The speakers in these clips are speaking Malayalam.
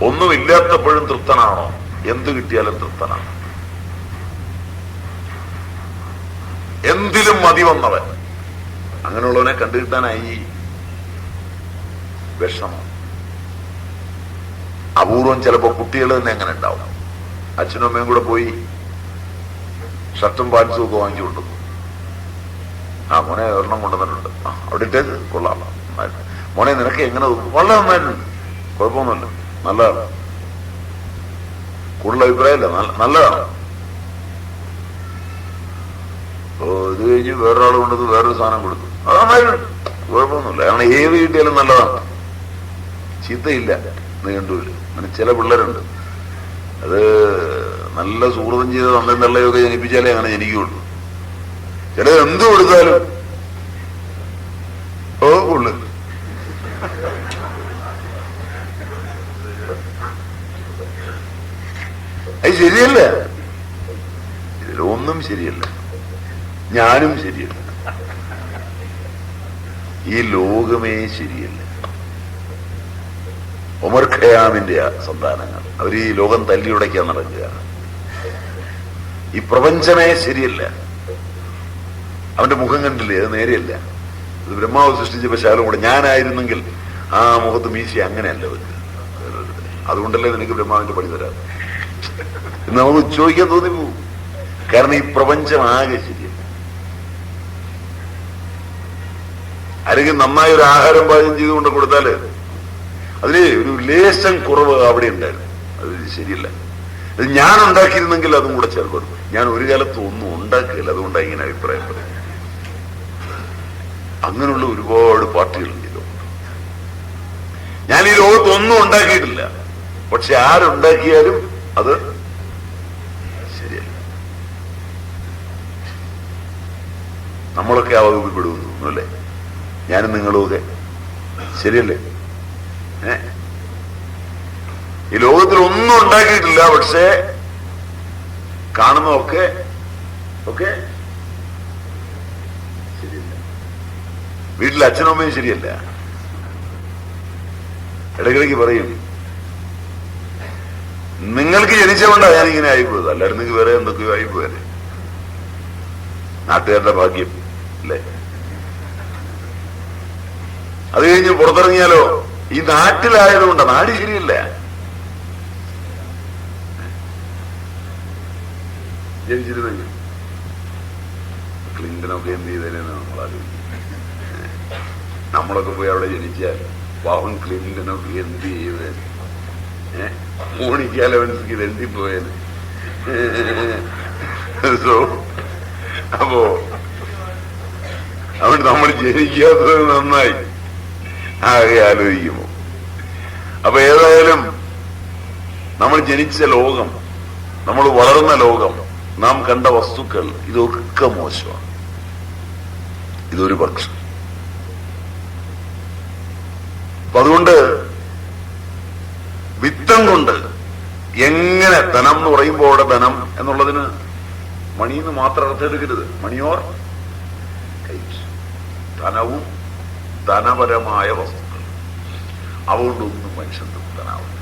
ഒന്നുമില്ലാത്തപ്പോഴും തൃപ്തനാണോ? എന്ത് കിട്ടിയാലും തൃപ്തനാണ്. എന്തിലും മതി വന്നവൻ. അങ്ങനെയുള്ളവനെ കണ്ടുകിട്ടാനായി വിഷമം. അപൂർവം ചിലപ്പോ കുട്ടികൾ തന്നെ എങ്ങനെ ഉണ്ടാവും. അച്ഛനും അമ്മയും കൂടെ പോയി ഷർട്ടും പാൻസും ഒക്കെ വാങ്ങിച്ചുകൊണ്ടു. മോനെ ഒരെണ്ണം കൊണ്ടുവന്നിട്ടുണ്ട്, അവിടെ ഇട്ടേക്ക്, കൊള്ളാം, മോനെ നിനക്ക് എങ്ങനെ വളരെ നന്നായിട്ടുണ്ട്, കുഴപ്പമൊന്നുമില്ല, നല്ലതാണ്, കൂടുതൽ അഭിപ്രായമല്ല, നല്ലതാണ്. ഇത് കഴിഞ്ഞ് വേറൊരാൾ കൊണ്ടത് വേറൊരു സാധനം കൊടുത്തു, അത് നന്നായിട്ടുണ്ട്, കുഴപ്പമൊന്നുമില്ല. കാരണം ഏത് കിട്ടിയാലും നല്ലതാണ്, ചീത്തയില്ല എന്ന് കണ്ടുവരും. അങ്ങനെ ചില പിള്ളേരുണ്ട്, അത് നല്ല സുഹൃതം ചെയ്ത് തന്തയും തള്ളയൊക്കെ ജനിപ്പിച്ചാലേ അങ്ങനെ ജനിക്കുള്ളൂ. ചിലത് എന്ത് കൊടുത്താലും കൊള്ളു. അത് ശരിയല്ല, ഇതിലൊന്നും ശരിയല്ല, ഞാനും ശരിയല്ല, ഈ ലോകമേ ശരിയല്ല. ഉമർ ഖയാമിന്റെ സന്താനങ്ങൾ അവർ ഈ ലോകം തല്ലിയുടയ്ക്കാൻ നടക്കുക. ഈ പ്രപഞ്ചമേ ശരിയല്ല. അവന്റെ മുഖം കണ്ടില്ലേ, അത് നേരെയല്ല. ഇത് ബ്രഹ്മാവ് സൃഷ്ടിച്ചപ്പോ ശാലം കൂടെ ഞാനായിരുന്നെങ്കിൽ ആ മുഖത്ത് മീശി അങ്ങനെയല്ല വെക്കുക. അതുകൊണ്ടല്ലേ നിനക്ക് ബ്രഹ്മാവിന്റെ പണി തരാം എന്ന് നമുക്ക് ചോദിക്കാൻ തോന്നിപ്പോവും. കാരണം ഈ പ്രപഞ്ചം ആകെ ശരിയല്ല. ആരെങ്കിലും നന്നായി ഒരു ആഹാരം പാചകം ചെയ്തുകൊണ്ട് കൊടുത്താല് അതില് ഒരു ലേശം കുറവ് അവിടെ ഉണ്ടായിരുന്നു, അത് ശരിയല്ല. അത് ഞാൻ ഉണ്ടാക്കിയിരുന്നെങ്കിൽ അതും കൂടെ ചേർക്കും. ഞാൻ ഒരു കാലത്ത് ഒന്നും ഉണ്ടാക്കില്ല, അതുകൊണ്ടാണ് ഇങ്ങനെ അഭിപ്രായം പറയുന്നത്. അങ്ങനെയുള്ള ഒരുപാട് പാർട്ടികളുണ്ട് ഈ ലോകത്ത്. ഞാൻ ഈ ലോകത്ത് ഒന്നും ഉണ്ടാക്കിയിട്ടില്ല, പക്ഷെ ആരുണ്ടാക്കിയാലും അത് ശരിയല്ല. നമ്മളൊക്കെ ആ വകുപ്പിൽപ്പെടുന്നു അല്ലേ? ഞാനും നിങ്ങളുമൊക്കെ ശരിയല്ലേ? ഈ ലോകത്തിൽ ഒന്നും ഉണ്ടാക്കിയിട്ടില്ല, പക്ഷേ കാണുന്നതൊക്കെ ശരിയല്ല. വീട്ടിൽ അച്ഛനും അമ്മയും ശരിയല്ല. ഇടയ്ക്കിടയ്ക്ക് പറയും, നിങ്ങൾക്ക് ജനിച്ചുകൊണ്ടാണ് ഞാനിങ്ങനെ ആയിപ്പോയത്, അല്ലായിരുന്നു നിങ്ങൾക്ക് വേറെ എന്തൊക്കെയോ ആയിപ്പോയല്ലേ. നാട്ടുകാരുടെ ഭാഗ്യം അല്ലേ? അത് കഴിഞ്ഞ് പുറത്തിറങ്ങിയാലോ ഈ നാട്ടിലായതുകൊണ്ട് നാട് ശരിയല്ല. ജനിച്ചിരുന്നെങ്കിൽ ക്ലിന്റനൊക്കെ എന്ത് ചെയ്തേനെന്ന് നമ്മൾ ആലോചിക്കും. നമ്മളൊക്കെ പോയി അവിടെ ജനിച്ചാൽ പാവൻ ക്ലിന്റനൊക്കെ എന്ത് ചെയ്തേ, മോണിക്ക ലെവൻസ്ക്ക് തെണ്ടിപ്പോയേന്. അപ്പോ അവിടെ നമ്മൾ ജനിക്കാത്തത് നന്നായി ആകെ ആലോചിക്കുമോ. അപ്പൊ ഏതായാലും നമ്മൾ ജനിച്ച ലോകം, നമ്മൾ വളർന്ന ലോകം, നാം കണ്ട വസ്തുക്കൾ, ഇതൊക്കെ മോശമാണ്. ഇതൊരു പക്ഷം. അപ്പൊ അതുകൊണ്ട് വിത്തം കൊണ്ട് എങ്ങനെ ധനം എന്ന് പറയുമ്പോൾ അവിടെ ധനം എന്നുള്ളതിന് മണിന്ന് മാത്രം അർത്ഥം എടുക്കരുത്. മണിയോർ കൈറ്റ്, ധനവും ധനപരമായ വസ്തുക്കൾ, അതുകൊണ്ടൊന്നും മനുഷ്യൻ തൃപ്തനാവില്ല.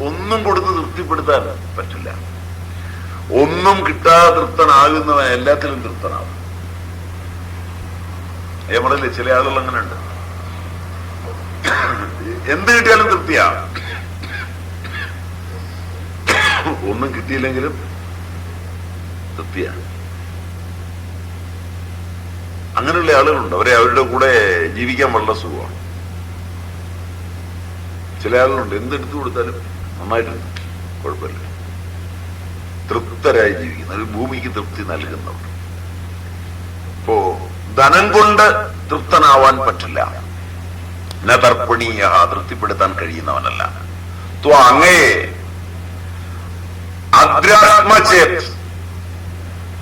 ഒന്നും കൊടുത്ത് തൃപ്തിപ്പെടുത്താൻ പറ്റില്ല. ഒന്നും കിട്ടാതെ തൃപ്തനാകുന്നവൻ എല്ലാത്തിലും തൃപ്തനാവും. നമ്മളില്ലേ ചില ആളുകൾ അങ്ങനെ ഉണ്ട്, എന്ത് കിട്ടിയാലും തൃപ്തിയാ, ഒന്നും കിട്ടിയില്ലെങ്കിലും തൃപ്തിയാണ്. അങ്ങനെയുള്ള ആളുകളുണ്ട്. അവരുടെ കൂടെ ജീവിക്കാൻ വളരെ സുഖമാണ്. ചില ആളുകളുണ്ട് എന്തെടുത്തു കൊടുത്താലും നന്നായിട്ടുണ്ട്, കുഴപ്പമില്ല, തൃപ്തരായി ജീവിക്കുന്ന, ഒരു ഭൂമിക്ക് തൃപ്തി നൽകുന്നവർ. ഇപ്പോ ധനം കൊണ്ട് തൃപ്തനാവാൻ പറ്റില്ല. നതർപ്പണീയ, തൃപ്തിപ്പെടുത്താൻ കഴിയുന്നവനല്ല. അങ്ങയെ അദ്രാത്മചേത്,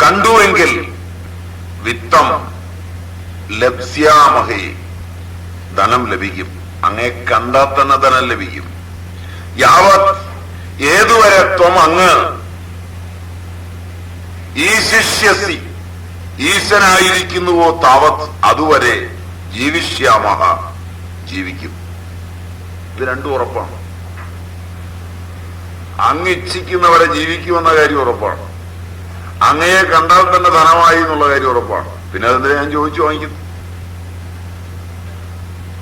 കണ്ടുവെങ്കിൽ വിത്തം ലഭ്യാമഹേ, ധനം ലഭിക്കും. അങ്ങേ കണ്ടാൽ തന്നെ ധനം ലഭിക്കും. യാവത്, ഏതുവരെ ത്വം അങ്ങ് ഈശിഷ്യസി, ഈശനായിരിക്കുന്നുവോ താവത്, അതുവരെ ജീവിഷ്യാമഹ, ജീവിക്കും. ഇത് രണ്ടും ഉറപ്പാണ്. അങ്ങ് ഇച്ഛിക്കുന്നവരെ ജീവിക്കുമെന്ന കാര്യം ഉറപ്പാണ്. അങ്ങയെ കണ്ടാൽ തന്നെ ധനമായി എന്നുള്ള കാര്യം ഉറപ്പാണ്. പിന്നെ അതെന്തിനാ ഞാൻ ചോദിച്ചു വാങ്ങിക്കുന്നു?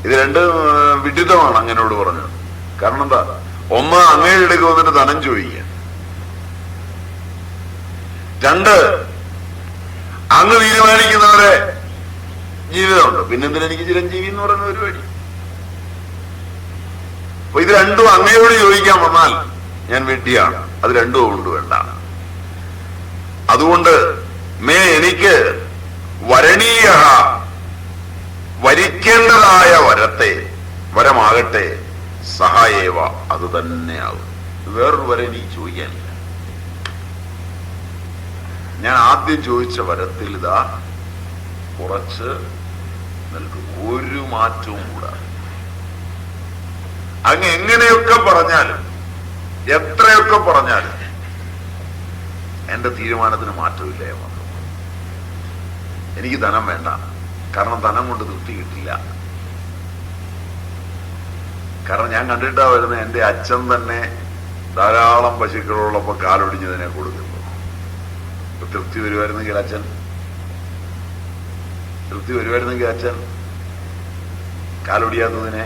ഇത് രണ്ട് വിഡിതമാണ് അങ്ങനോട് പറഞ്ഞത്. കാരണം എന്താ? ഒന്ന്, അങ്ങയുടെ ഇടയ്ക്ക് വന്നിട്ട് ധനം ചോദിക്കുക. രണ്ട്, അങ്ങ് തീരുമാനിക്കുന്നവരെ ജീവിതമുണ്ട്. പിന്നെന്തിനാ എനിക്ക് ചിരഞ്ജീവി എന്ന് പറയുന്ന പരിപാടി? അപ്പൊ ഇത് രണ്ടും അങ്ങയോട് ചോദിക്കാൻ വന്നാൽ ഞാൻ വെട്ടിയാണ്. അത് രണ്ടും കൊണ്ട് വേണ്ട. അതുകൊണ്ട് എനിക്ക് വരണീയ വരിക്കേണ്ടതായ വരമാകട്ടെ സഹായേവ, അത് തന്നെയാകും. വേറൊരു വരം എനിക്ക് ചോദിക്കാനില്ല. ഞാൻ ആദ്യം ചോദിച്ച വരത്തിൽ ഇതാ കുറച്ച് നിൽക്കും, ഒരു മാറ്റവും കൂടാ. അങ്ങ് എങ്ങനെയൊക്കെ പറഞ്ഞാലും എത്രയൊക്കെ പറഞ്ഞാലും എന്റെ തീരുമാനത്തിന് മാറ്റമില്ല. എനിക്ക് ധനം വേണ്ട. കാരണം ധനം കൊണ്ട് തൃപ്തി കിട്ടില്ല. കാരണം ഞാൻ കണ്ടിട്ടാ വരുന്നത്, എന്റെ അച്ഛൻ തന്നെ ധാരാളം പശുക്കളുള്ളപ്പോ കാലൊടിഞ്ഞതിനെ കൊടുക്കുന്നു. തൃപ്തി വരുമായിരുന്നെങ്കിൽ അച്ഛൻ കാലൊടിയാത്തതിനെ.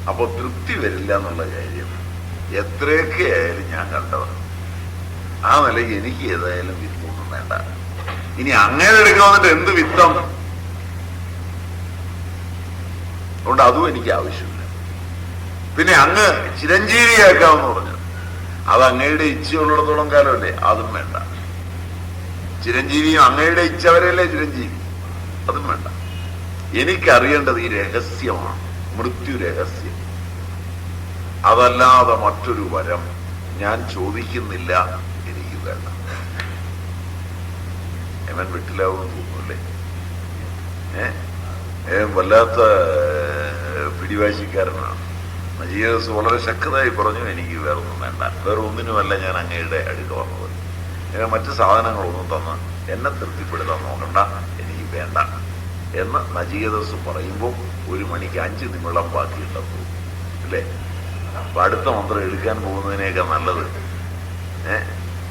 അപ്പൊ തൃപ്തി വരില്ല എന്നുള്ള കാര്യം എത്രയൊക്കെ ആയാലും ഞാൻ കണ്ടതാണ്. ആ നിലയ്ക്ക് എനിക്ക് ഏതായാലും വിത്തൊന്നും വേണ്ട. ഇനി അങ്ങനെ എടുക്കാൻ വന്നിട്ട് എന്ത് വിത്തം? അതുകൊണ്ട് അതും എനിക്ക് ആവശ്യമില്ല. പിന്നെ അങ്ങ് ചിരഞ്ജീവിയാക്കാമെന്ന് പറഞ്ഞു, അത് അങ്ങയുടെ ഇച്ഛയുള്ളിടത്തോളം കാലമല്ലേ, അതും വേണ്ട. ചിരഞ്ജീവിയും അങ്ങയുടെ ഇച്ഛ വരെയല്ലേ ചിരഞ്ജീവി, അതും വേണ്ട. എനിക്കറിയേണ്ടത് ഈ രഹസ്യമാണ്, മൃത്യു രഹസ്യം. അതല്ലാതെ മറ്റൊരു വരം ഞാൻ ചോദിക്കുന്നില്ല, എനിക്ക് വേണ്ട. എവൻ വെട്ടിലാവുമെന്ന് തോന്നുന്നല്ലേ? വല്ലാത്ത പിടിവാശിക്കാരനാണ്. നജീസ് വളരെ ശക്തമായി പറഞ്ഞു, എനിക്ക് വേറൊന്നും വേണ്ട, വേറെ ഒന്നിനുമല്ല ഞാൻ അങ്ങയുടെ അടുക്ക വന്നത്. മറ്റു സാധനങ്ങളൊന്നും തന്ന് എന്നെ തൃപ്തിപ്പെടുത്താൻ നോക്കണ്ട, എനിക്ക് വേണ്ട എന്ന് നജീദസ് പറയുമ്പോൾ 1 മണിക്ക് 5 നിമിഷം ബാക്കിയുണ്ടെന്ന് അല്ലേ? അപ്പൊ അടുത്ത മന്ത്രം എടുക്കാൻ പോകുന്നതിനേക്കാൾ നല്ലത്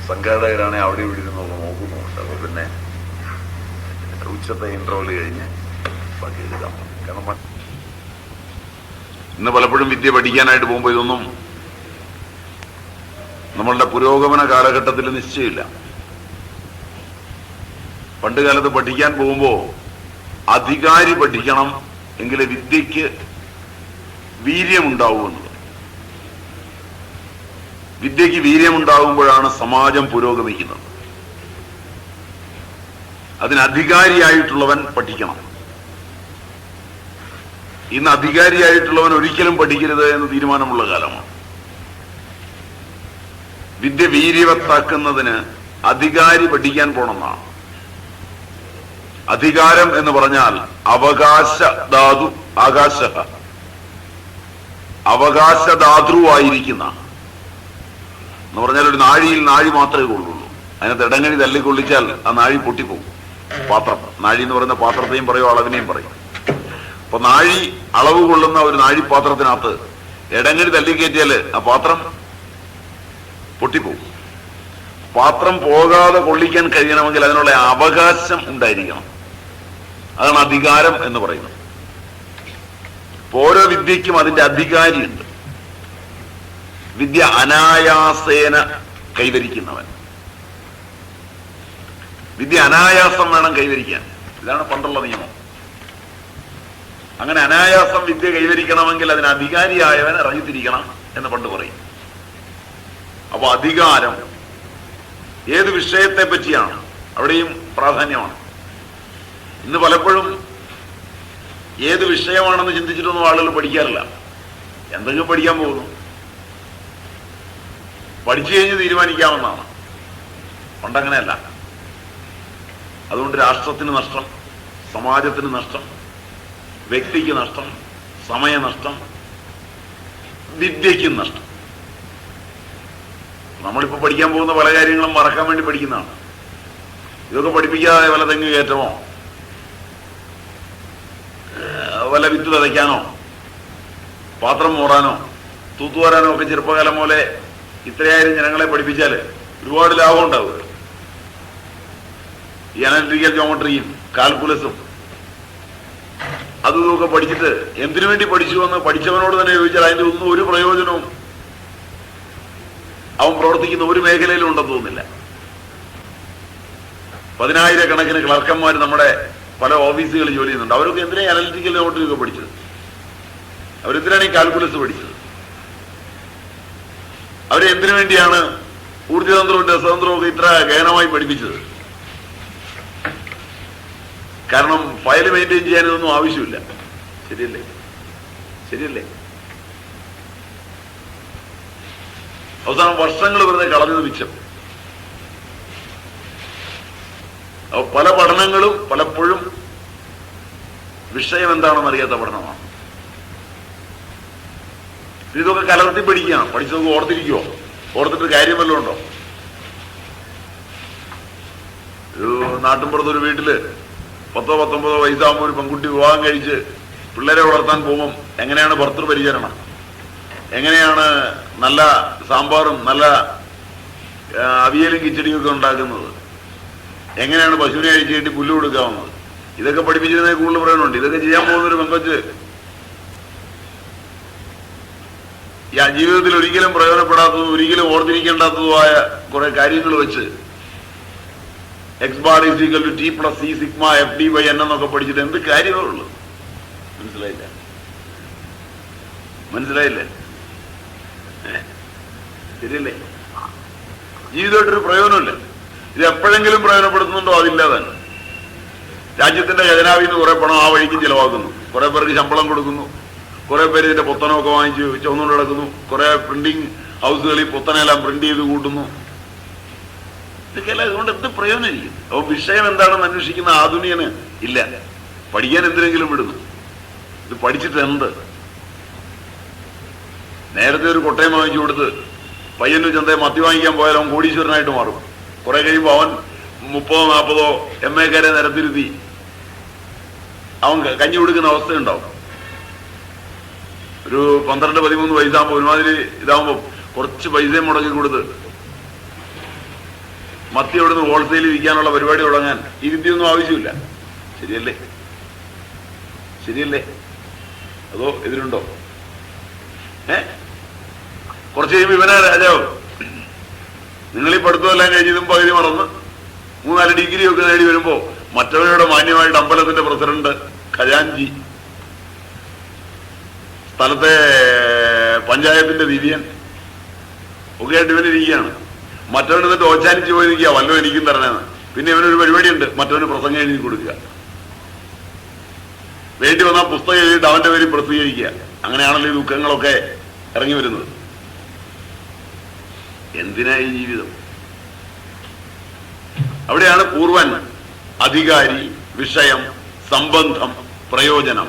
സംഘാടകരാണെ അവിടെ ഇവിടെ ഇരുന്നൊക്കെ നോക്കുന്നുണ്ട്. അപ്പൊ പിന്നെ ഉച്ചത്തെ ഇന്റർവെല് കഴിഞ്ഞ് ബാക്കി എടുക്കാം. കാരണം ഇന്ന് പലപ്പോഴും വിദ്യ പഠിക്കാനായിട്ട് പോകുമ്പോൾ ഇതൊന്നും നമ്മളുടെ പുരോഗമന കാലഘട്ടത്തിൽ നിശ്ചയമില്ല. പണ്ട് കാലത്ത് പഠിക്കാൻ പോകുമ്പോ അധികാരി പഠിക്കണം എങ്കിലേ വിദ്യക്ക് വീര്യമുണ്ടാവുമെന്നത്. വിദ്യക്ക് വീര്യമുണ്ടാകുമ്പോഴാണ് സമാജം പുരോഗമിക്കുന്നത്. അതിന് അധികാരിയായിട്ടുള്ളവൻ പഠിക്കണം. ഇന്ന് അധികാരിയായിട്ടുള്ളവൻ ഒരിക്കലും പഠിക്കരുത് എന്ന് തീരുമാനമുള്ള കാലമാണ്. വിദ്യ വീര്യവത്താക്കുന്നതിന് അധികാരി പഠിക്കാൻ പോണമെന്നാണ്. അധികാരം എന്ന് പറഞ്ഞാൽ അവകാശദാതൃവായിരിക്കുന്ന എന്ന് പറഞ്ഞാൽ ഒരു നാഴിയിൽ നാഴി മാത്രമേ കൊള്ളുള്ളൂ. അതിനകത്ത് ഇടങ്ങഴി തല്ലിക്കൊള്ളിച്ചാൽ ആ നാഴി പൊട്ടിപ്പോകും. പാത്രം, നാഴി എന്ന് പറയുന്ന പാത്രത്തെയും പറയും, അളവിനെയും പറയും. അപ്പൊ നാഴി അളവ് കൊള്ളുന്ന ഒരു നാഴിപ്പാത്രത്തിനകത്ത് ഇടങ്ങഴി തല്ലിക്കയറ്റിയാല് ആ പാത്രം പൊട്ടിപ്പോകും. പാത്രം പോകാതെ കൊള്ളിക്കാൻ കഴിയണമെങ്കിൽ അതിനുള്ള അവകാശം ഉണ്ടായിരിക്കണം. അതാണ് അധികാരം എന്ന് പറയുന്നത്. ഓരോ വിദ്യക്കും അതിന്റെ അധികാരിയുണ്ട്. വിദ്യ അനായാസേന കൈവരിക്കുന്നവൻ. വിദ്യ അനായാസം വേണം കൈവരിക്കാൻ. ഇതാണ് പണ്ടുള്ള നിയമം. അങ്ങനെ അനായാസം വിദ്യ കൈവരിക്കണമെങ്കിൽ അതിന് അധികാരിയായവൻ ഇറങ്ങിത്തിരിക്കണം എന്ന് പണ്ട് പറയും. അപ്പൊ അധികാരം ഏത് വിഷയത്തെ പറ്റിയാണ്, അവിടെയും പ്രാധാന്യമാണ്. ഇന്ന് പലപ്പോഴും ഏത് വിഷയമാണെന്ന് ചിന്തിച്ചിട്ടൊന്നും ആളുകൾ പഠിക്കാറില്ല. എന്തെങ്കിലും പഠിക്കാൻ പോകുന്നു, പഠിച്ചു കഴിഞ്ഞ് തീരുമാനിക്കാമെന്നാണ്. പണ്ടങ്ങനെയല്ല. അതുകൊണ്ട് രാഷ്ട്രത്തിന് നഷ്ടം, സമാജത്തിന് നഷ്ടം, വ്യക്തിക്ക് നഷ്ടം, സമയനഷ്ടം, വിദ്യയ്ക്കും നഷ്ടം. നമ്മളിപ്പോ പഠിക്കാൻ പോകുന്ന പല കാര്യങ്ങളും മറക്കാൻ വേണ്ടി പഠിക്കുന്നതാണ്. ഇതൊക്കെ പഠിപ്പിക്കാതെ വല്ല തെങ്ങ് കയറ്റമോ വല്ല വിത്ത് വിതയ്ക്കാനോ പാത്രം മൂടാനോ തൂത്തുവാരാനും ഒക്കെ ചെറുപ്പകാലം പോലെ ഇത്രയായിരം ജനങ്ങളെ പഠിപ്പിച്ചാൽ ഒരുപാട് ലാഭം ഉണ്ടാവുക. ഈ അനലിറ്റിക്കൽ ജോമെട്രിയും കാൽക്കുലസും അതും ഒക്കെ പഠിച്ചിട്ട് എന്തിനു വേണ്ടി പഠിച്ചു എന്ന് പഠിച്ചവനോട് തന്നെ ചോദിച്ചാൽ അതിന്റെ ഒന്നും ഒരു പ്രയോജനവും അവൻ പ്രവർത്തിക്കുന്ന ഒരു മേഖലയിലും ഉണ്ടെന്ന് തോന്നുന്നില്ല. 10,000-കണക്കിന് ക്ലർക്കന്മാർ നമ്മുടെ പല ഓഫീസുകളിൽ ജോലി ചെയ്യുന്നുണ്ട്. അവരൊക്കെ എന്തിനാണ് അനലിറ്റിക്കൽ ജോമെട്രി ഒക്കെ പഠിച്ചത്? അവരെന്തിനാണ് ഈ കാൽക്കുലസ് പഠിച്ചത്? അവരെന്തിനു വേണ്ടിയാണ് ഊർജ്ജതന്ത്രവും രസതന്ത്രവും ഒക്കെ ഇത്ര ഗഹനമായി പഠിപ്പിച്ചത്? കാരണം ഫയൽ മെയിൻറ്റെയിൻ ചെയ്യാൻ ഇതൊന്നും ആവശ്യമില്ല. ശരിയല്ലേ? ശരിയല്ലേ? അവസാനം വർഷങ്ങൾ വെറുതെ കളഞ്ഞത് മിച്ചം. പല പഠനങ്ങളും പലപ്പോഴും വിഷയം എന്താണെന്ന് അറിയാത്ത പഠനമാണ്. ഇതൊക്കെ കലർത്തി പഠിക്കുകയാണ്. പഠിച്ചതൊക്കെ ഓർത്തിരിക്കുവോ? ഓർത്തിട്ട് കാര്യം വല്ലതും ഉണ്ടോ? ഒരു നാട്ടിൻപുറത്തൊരു വീട്ടില് 10-19 വയസ്സാകുമ്പോൾ ഒരു പെൺകുട്ടി വിവാഹം കഴിച്ച് പിള്ളേരെ വളർത്താൻ പോകുമ്പം എങ്ങനെയാണ് ഭർതൃപരിചരണം, എങ്ങനെയാണ് നല്ല സാമ്പാറും നല്ല അവിയലും കിച്ചടിയും ഒക്കെ ഉണ്ടാക്കുന്നത്, എങ്ങനെയാണ് പശുവിനെ അഴിച്ചു കെട്ടി പുല്ല് കൊടുക്കാവുന്നത്, ഇതൊക്കെ പഠിപ്പിച്ചിരുന്നേ കൂടുതൽ പറയാനുണ്ട്. ഇതൊക്കെ ചെയ്യാൻ പോകുന്നൊരു പെങ്കൊച്ച് ജീവിതത്തിൽ ഒരിക്കലും പ്രയോജനപ്പെടാത്തതും ഒരിക്കലും ഓർത്തിരിക്കേണ്ടാത്തതുമായ കുറെ കാര്യങ്ങൾ വെച്ച് X bar is equal to T plus C sigma FD by N എന്നൊക്കെ പഠിച്ചിട്ട് എന്ത് കാര്യമേ ഉള്ളൂ? മനസ്സിലായില്ല? മനസ്സിലായില്ലേ? ശരിയല്ലേ? ജീവിതമായിട്ടൊരു പ്രയോജനമില്ല. ഇത് എപ്പോഴെങ്കിലും പ്രയോജനപ്പെടുത്തുന്നുണ്ടോ? അതില്ലാതാണ്. രാജ്യത്തിന്റെ ഖജനാവിൽ നിന്ന് കുറെ പണം ആ വഴിക്ക് ചിലവാക്കുന്നു, കുറെ പേർക്ക് ശമ്പളം കൊടുക്കുന്നു, കുറെ പേര് ഇതിന്റെ പൊത്തനമൊക്കെ വാങ്ങിച്ച് ചുവന്നുകൊണ്ട് നടക്കുന്നു, കുറെ പ്രിന്റിംഗ് ഹൗസുകളിൽ പൊത്തനെല്ലാം പ്രിന്റ് ചെയ്ത് കൂട്ടുന്നു. ഇതൊക്കെയല്ല. ഇതുകൊണ്ട് എന്ത് പ്രയോജനമില്ല. അപ്പൊ വിഷയം എന്താണെന്ന് അന്വേഷിക്കുന്ന ആധുനികന് ഇല്ല. പഠിക്കാൻ എന്തിനെങ്കിലും വിടുന്നു. ഇത് പഠിച്ചിട്ട് എന്ത്? നേരത്തെ ഒരു കൊട്ടയം വാങ്ങിച്ചു കൊടുത്ത് പയ്യന്നൂർ ചന്തയെ മത്തി വാങ്ങിക്കാൻ പോയാൽ അവൻ കോടീശ്വരനായിട്ട് മാറും. കുറെ കഴിയുമ്പോൾ അവൻ 30-40 MA-ക്കാരെ നിരത്തിരുത്തി അവൻ കഞ്ഞി കൊടുക്കുന്ന അവസ്ഥയുണ്ടാവും. ഒരു 12-13 വയസ്സാകുമ്പോൾ ഒരുമാതിരി ഇതാവുമ്പോൾ കുറച്ച് പൈസയും മുടക്കി കൊടുത്ത് മത്തി അവിടുന്ന് ഹോൾസെയിൽ വിൽക്കാനുള്ള പരിപാടി തുടങ്ങാൻ ഈ വിദ്യയൊന്നും ആവശ്യമില്ല. ശരിയല്ലേ? ശരിയല്ലേ? അതോ എതിരുണ്ടോ? കുറച്ച് കഴിയുമ്പോൾ ഇവനാ രാജാവ്. നിങ്ങൾ ഈ പഠിത്തമെല്ലാം കഴിഞ്ഞതും പകുതി മറന്ന് 3-4 ഡിഗ്രി ഒക്കെ നേടി വരുമ്പോ മറ്റവരുടെ മാന്യമായിട്ട് അമ്പലത്തിന്റെ പ്രസിഡന്റ്, ഖജാൻജി, സ്ഥലത്തെ പഞ്ചായത്തിന്റെ ദിവ്യൻ ഒക്കെ ആയിട്ട് ഇവനിരിക്കുകയാണ്. മറ്റവന് എന്നിട്ട് ഓച്ചാനിച്ച് പോയിരിക്കുക വല്ലതും എനിക്കും തരണേന്ന്. പിന്നെ ഇവനൊരു പരിപാടിയുണ്ട്, മറ്റവന് പ്രസംഗം എഴുതി കൊടുക്കുക. വേണ്ടി വന്നാൽ പുസ്തകം എഴുതിയിട്ട് അവന്റെ പേരിൽ പ്രസിദ്ധീകരിക്കുക. അങ്ങനെയാണല്ലോ ഈ ദുഃഖങ്ങളൊക്കെ ഇറങ്ങി വരുന്നത്. എന്തിനാ ഈ ജീവിതം? അവിടെയാണ് പൂർവൻ, അധികാരി, വിഷയം, സംബന്ധം, പ്രയോജനം.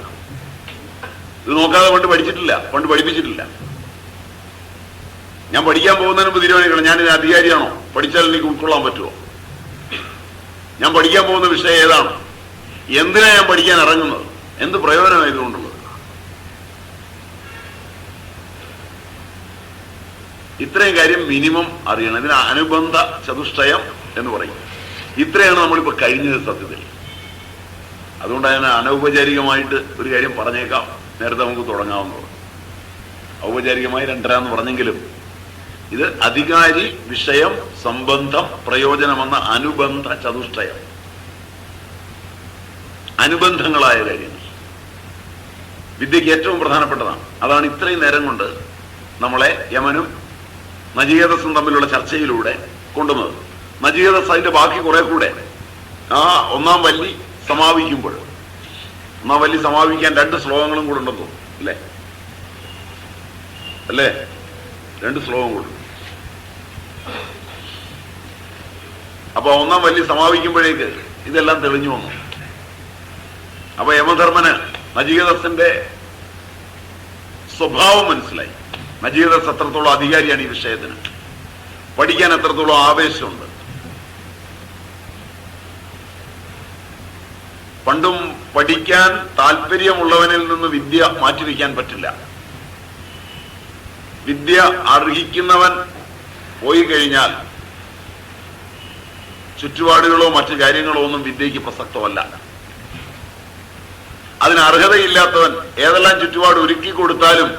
ഇത് നോക്കാതെ പണ്ട് പഠിച്ചിട്ടില്ല, പണ്ട് പഠിപ്പിച്ചിട്ടില്ല. ഞാൻ പഠിക്കാൻ പോകുന്നതിന് മുമ്പ് തീരുമാനിക്കണം, ഞാനിത് അധികാരിയാണോ, പഠിച്ചാൽ എനിക്ക് ഉൾക്കൊള്ളാൻ പറ്റുമോ, ഞാൻ പഠിക്കാൻ പോകുന്ന വിഷയം ഏതാണ്, എന്തിനാ ഞാൻ പഠിക്കാൻ ഇറങ്ങുന്നത്, എന്ത് പ്രയോജനം ഇതുകൊണ്ടുള്ളത്. ഇത്രയും കാര്യം മിനിമം അറിയണം. ഇതിന് അനുബന്ധ ചതുഷ്ടയം എന്ന് പറയും. ഇത്രയാണ് നമ്മളിപ്പോ കഴിഞ്ഞത് സത്യത്തിൽ. അതുകൊണ്ട് ഞാൻ അനൗപചാരികമായിട്ട് ഒരു കാര്യം പറഞ്ഞേക്കാം, നേരത്തെ നമുക്ക് തുടങ്ങാവുന്നത്. ഔപചാരികമായി 2.5 എന്ന് പറഞ്ഞെങ്കിലും ഇത് അധികാരി, വിഷയം, സംബന്ധം, പ്രയോജനമെന്ന അനുബന്ധ ചതുഷ്ടയം, അനുബന്ധങ്ങളായ കാര്യങ്ങൾ വിദ്യക്ക് ഏറ്റവും പ്രധാനപ്പെട്ടതാണ്. അതാണ് ഇത്രയും നേരം കൊണ്ട് നമ്മളെ യമനും നചികേതസും തമ്മിലുള്ള ചർച്ചയിലൂടെ കൊണ്ടുവന്നത്. നചികേതസ് അതിന്റെ ബാക്കി കുറെ കൂടെ ആ ഒന്നാം വല്ലി സമാപിക്കുമ്പോൾ, ഒന്നാം വല്ലി സമാപിക്കാൻ 2 ശ്ലോകങ്ങളും കൂടെ ഉണ്ടെന്ന് തോന്നുന്നു, അല്ലേ? അല്ലേ? 2 ശ്ലോകം കൂടെ. അപ്പൊ ഒന്നാം വല്ലി സമാപിക്കുമ്പോഴേക്ക് ഇതെല്ലാം തെളിഞ്ഞു വന്നു. അപ്പൊ യമധർമ്മന് നചികേതസിന്റെ സ്വഭാവം മനസ്സിലായി. നചികേതസ് എത്രത്തോളം അധികാരിയാണ് ഈ വിഷയത്തിന്, പഠിക്കാൻ എത്രത്തോളം ആവേശമുണ്ട്. പണ്ടും പഠിക്കാൻ താല്പര്യമുള്ളവനിൽ നിന്ന് വിദ്യ മാറ്റിവെക്കാൻ പറ്റില്ല. വിദ്യ അർഹിക്കുന്നവൻ പോയി കഴിഞ്ഞാൽ ചുറ്റുപാടുകളോ മറ്റു കാര്യങ്ങളോ ഒന്നും വിദ്യയ്ക്ക് പ്രസക്തമല്ല. അതിന് അർഹതയില്ലാത്തവൻ ഏതെല്ലാം ചുറ്റുപാട് ഒരുക്കി കൊടുത്താലും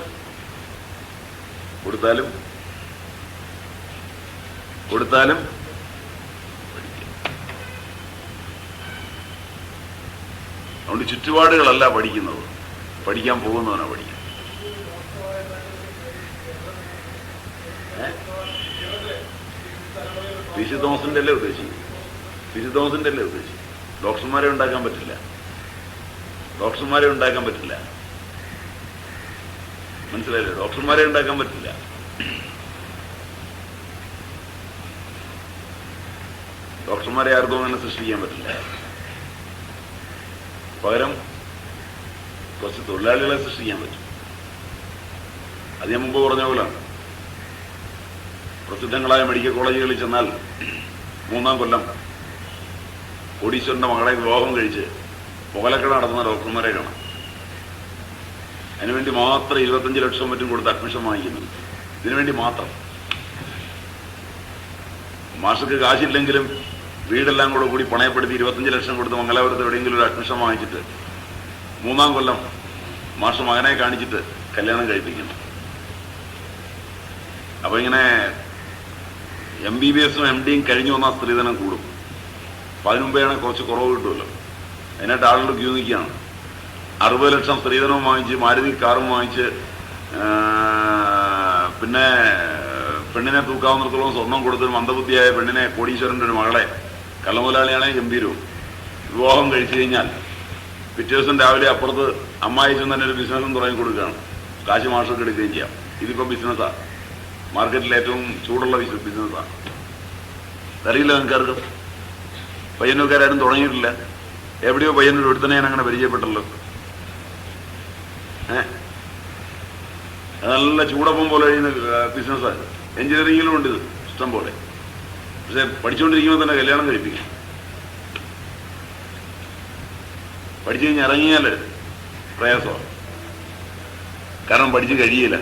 അതുകൊണ്ട് ചുറ്റുപാടുകളല്ല പഠിക്കുന്നത്, പഠിക്കാൻ പോകുന്നവനാണ് പഠിക്കുന്നത്. പി സി തോമസിന്റെ അല്ലേ ഉദ്ദേശിക്കും? ഡോക്ടർമാരെ ഉണ്ടാക്കാൻ പറ്റില്ല. മനസ്സിലായില്ലേ? ഡോക്ടർമാരെ ഉണ്ടാക്കാൻ പറ്റില്ല. ഡോക്ടർമാരെ ആർക്കും അങ്ങനെ സൃഷ്ടിക്കാൻ പറ്റില്ല. പകരം കുറച്ച് തൊഴിലാളികളെ സൃഷ്ടിക്കാൻ പറ്റും. അത് ഞാൻ മുമ്പ് പറഞ്ഞ പോലാണ്. പ്രസിദ്ധങ്ങളായ മെഡിക്കൽ കോളേജുകളിൽ ചെന്നാൽ 3-ാം കൊല്ലം കോടീശ്വരന്റെ മകളെ വിവാഹം കഴിച്ച് പുകലക്കട നടത്തുന്ന ഡോക്ടർമാരെ കാണാം. അതിനുവേണ്ടി മാത്രം 25 ലക്ഷം മറ്റും കൊടുത്ത് അഡ്മിഷൻ വാങ്ങിക്കുന്നുണ്ട്. ഇതിനുവേണ്ടി മാത്രം. മാഷക്ക് കാശില്ലെങ്കിലും വീടെല്ലാം കൂടി പണയപ്പെടുത്തി 25 ലക്ഷം കൊടുത്ത് മംഗലാപുരത്ത് എവിടെയെങ്കിലും ഒരു അഡ്മിഷൻ വാങ്ങിച്ചിട്ട് 3-ാം കൊല്ലം മാഷ് മകനെ കാണിച്ചിട്ട് കല്യാണം കഴിപ്പിക്കുന്നു. അപ്പൊ ഇങ്ങനെ MBBS ഉം MD യും കഴിഞ്ഞു വന്നാൽ സ്ത്രീധനം കൂടും. അപ്പൊ അതിനുമുമ്പേയാണ് കുറച്ച് കുറവ് കിട്ടുമല്ലോ. അതിനായിട്ട് ആളുകൾ ക്യൂ നിൽക്കുകയാണ്. 60 ലക്ഷം സ്ത്രീധനവും വാങ്ങിച്ച് മാരുതി കാറും വാങ്ങിച്ച് പിന്നെ പെണ്ണിനെ തൂക്കാവുന്നിടത്തോളം സ്വർണം കൊടുത്തൊരു മന്ദബുദ്ധിയായ പെണ്ണിനെ, കോടീശ്വരന്റെ ഒരു മകളെ, കള്ളമുതലാളിയാണെ ഗംഭീരവും, വിവാഹം കഴിച്ചു കഴിഞ്ഞാൽ പിറ്റേ ദിവസം രാവിലെ അപ്പുറത്ത് അമ്മായി ചെന്ന് തന്നെ ഒരു ബിസിനസ്സും തുടങ്ങി കൊടുക്കുകയാണ്. കാശ് മാഷൊക്കെ എടുക്കുകയും ചെയ്യാം. ഇതിപ്പോ ബിസിനസ്സാണ്, മാർക്കറ്റിൽ ഏറ്റവും ചൂടുള്ള ബിസിനസ്സാണ്. അറിയില്ല നിങ്ങൾക്കാർക്കും? പയ്യന്നൂർക്കാരും തുടങ്ങിയിട്ടില്ല. എവിടെയോ പയ്യന്നൂർ ഒരുത്തനെ ഞാൻ അങ്ങനെ പരിചയപ്പെട്ടല്ലോ. നല്ല ചൂടപ്പം പോലെ കഴിയുന്ന ബിസിനസ്സാണ്. എഞ്ചിനീയറിംഗിലും ഉണ്ട് ഇത് ഇഷ്ടം പോലെ. പക്ഷെ പഠിച്ചുകൊണ്ടിരിക്കുമ്പോൾ തന്നെ കല്യാണം കഴിപ്പിക്കും. പഠിച്ചു കഴിഞ്ഞ് ഇറങ്ങിയാൽ പ്രയാസമാണ്. കാരണം പഠിച്ച് കഴിയില്ല.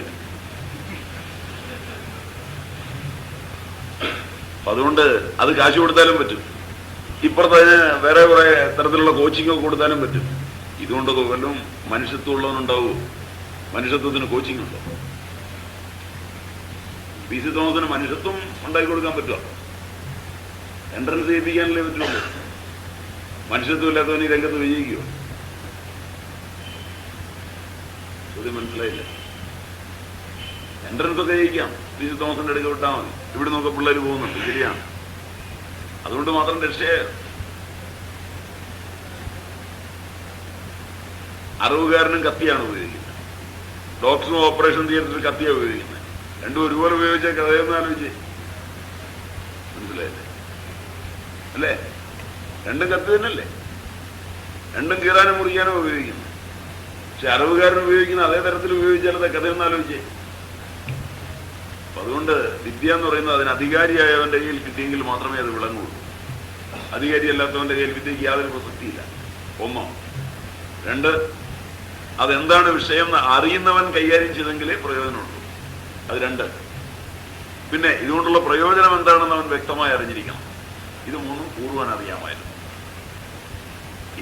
അതുകൊണ്ട് അത് കാശ് കൊടുത്താലും പറ്റും. ഇപ്പുറത്ത് അതിന് വേറെ കുറെ തരത്തിലുള്ള കോച്ചിങ്ങൊക്കെ കൊടുത്താലും പറ്റും. ഇതുകൊണ്ടൊക്കെ വല്ലതും മനുഷ്യത്വം ഉള്ളവനുണ്ടാവുമോ? മനുഷ്യത്വത്തിന് കോച്ചിങ് ഉണ്ടോ? പി സി തോമസിന് മനുഷ്യത്വം ഉണ്ടാക്കി കൊടുക്കാൻ പറ്റുമോ? എൻട്രൻസ് ചെയ്യിപ്പിക്കാനല്ലേ പറ്റുള്ളൂ. മനുഷ്യത്വം ഇല്ലാത്തവൻ ഈ രംഗത്ത് വിജയിക്കുമോ? ചോദ്യം മനസ്സിലായില്ല. എൻട്രൻസ് ഒക്കെ ജയിക്കാം. പി സി തോമസിന്റെ അടുക്ക വിട്ടാൽ മതി. ഇവിടെ നോക്കെ പിള്ളേർ പോകുന്നുണ്ട്, ശരിയാണ്. അതുകൊണ്ട് മാത്രം രക്ഷയെ 60കാരനും കത്തിയാണ് ഉപയോഗിക്കുന്നത്. ഡോക്ടറും ഓപ്പറേഷൻ തിയേറ്ററിൽ കത്തിയാണ് ഉപയോഗിക്കുന്നത്. രണ്ടും ഒരുപോലെ ഉപയോഗിച്ചാൽ കഥയൊന്നും ആലോചിച്ച് മനസ്സിലായില്ലേ? അല്ലേ? രണ്ടും കത്തി തന്നെയല്ലേ? രണ്ടും കീറാനും മുറിക്കാനും ഉപയോഗിക്കുന്നു. പക്ഷെ 60കാരൻ ഉപയോഗിക്കുന്ന അതേ തരത്തിൽ ഉപയോഗിച്ചാൽ അത് കഥയൊന്നും ആലോചിച്ചേ. അതുകൊണ്ട് വിദ്യ എന്ന് പറയുന്നത് അതിന് അധികാരിയായവന്റെ കയ്യിൽ കിട്ടിയെങ്കിൽ മാത്രമേ അത് വിളങ്ങുള്ളൂ. അധികാരി അല്ലാത്തവന്റെ കയ്യിൽ വിദ്യയ്ക്ക് യാതൊരു പ്രസക്തിയില്ല. 1. 2, അതെന്താണ് വിഷയം എന്ന് അറിയുന്നവൻ കൈകാര്യം ചെയ്തെങ്കിലേ പ്രയോജനമുള്ളൂ. അത് 2. പിന്നെ ഇതുകൊണ്ടുള്ള പ്രയോജനം എന്താണെന്ന് അവൻ വ്യക്തമായി അറിഞ്ഞിരിക്കണം. ഇത് 3 പൂർവ്വൻ അറിയാമായിരുന്നു.